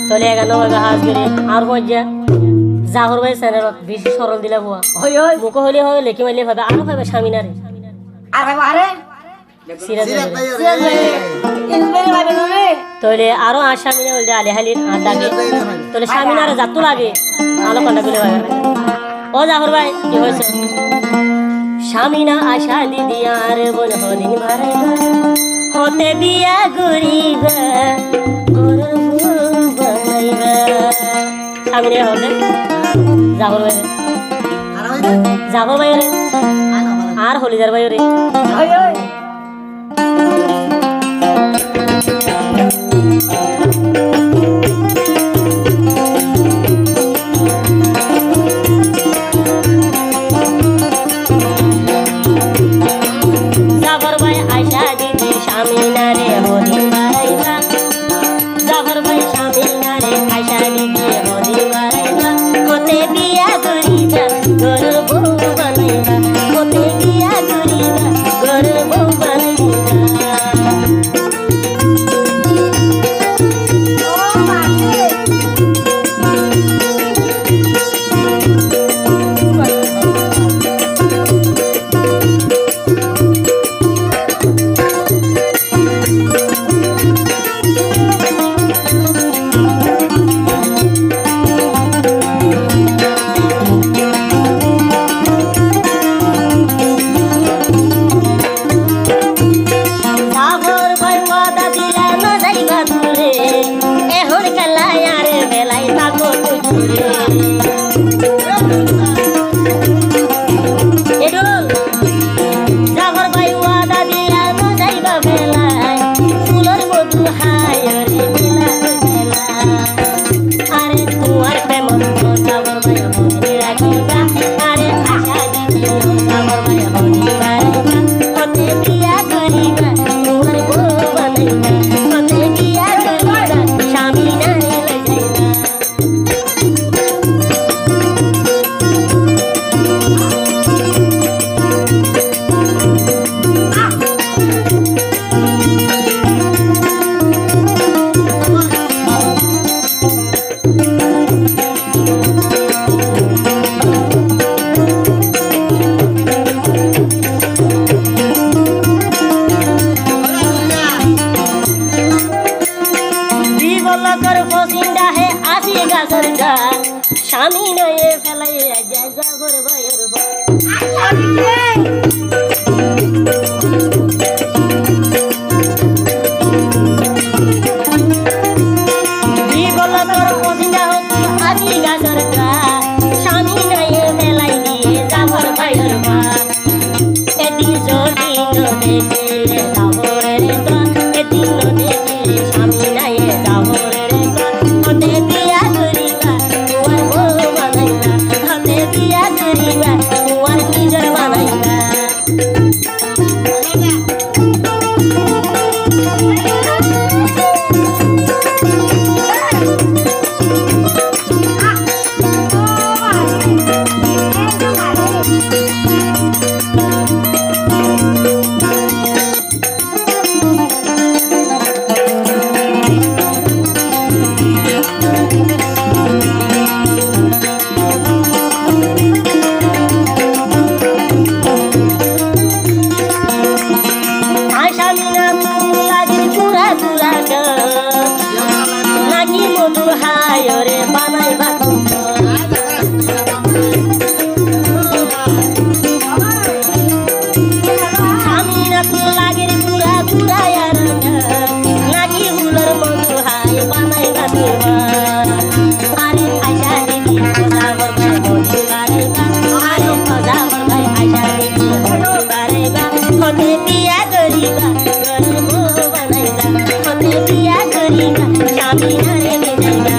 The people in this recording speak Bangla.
তলে 91 হাজ করে আর হইয়া জাহর ভাই চ্যানেলত বেশি সরল দিলা বুয়া হই হই মুখ হলে হয় লেখি মাইলে ভাবে আর ভাবে স্বামীনারে আর ভাই আরে সিরাজ ভাই সিরাজ ভাই ইনবেরি ভাবে নরে তলে আরো আসামিনা হইলে আলে হালির আর দাগে তলে স্বামীনারে যাতু লাগে আলো কন্টা কইলে ভাবে ও জাহর ভাই কি হইছে স্বামীনা আশা দিদি আর বল হদিন মারাইবা হতে বিয়া গরিবা গরব বানাইবা স্বামীনে হতে জাহর ভাই জাহর ভাই রে আর হলিদার ভাই রে হই হই জাফর ভাই আশা দিদি স্বামীনারে হদিন মারাইবা জাফর ভাই স্বামীনারে আশা দিদি হদিন মারাইবা হতে বিয়া গরিবা গরব বানাইবা হতে বিয়া গরিবা গরব বানাইবা ও মাকে জাফর ভাই ওয়াদা দিলা না যাইবা দূরে এখন খেলায় আর বেলায় থাকো দূরে এডুল জাফর ভাই ওয়াদা দিলা না যাইবা বেলায় ফুলের মধু হায় রে বেলা বেলা আরে তোমার প্রেম জাফর ভাই মনে রাখিবা আরে আশা দিদি জাফর ভাই হনি মারিবা হতে বিয়া করিবা তোমার বউ বানাইবা হতে বিয়া করিবা স্বামী নারে লইবা বিবলকর ফসিন্দা হে আসি গাছর গা স্বামী নয়ে ফেলাই যা জাফর ভাইয়ের বিবলকর ফসিন্দা হতো আসি গাছর গা স্বামী নয়ে ফেলাই দিয়ে জাফর ভাইয়ের মা এদিন যদি দেখে জাফরের তো এদিন দেখে স্বামী নাই জাফরের তো হতে বিয়া করিবা তোমার বউ বানাইবা হতে বিয়া করিবা তোমার নিজের বানাইবা আসামিনা লাগির পুরা পুরা নাকি মধু হায় রে বানাইবা আমিনা লাগির পুরা পুরা নাকি হুলর মধু হায় বানাইবা আরে আশা দিদি জাফর ভাই হদি মারাইবা আরে জাফর ভাই আশা দিদি হদি মারাইবা হতে বিয়া করিবা গরব বানাইবা হতে বিয়া করিবা স্বামী নারে বেজাইবা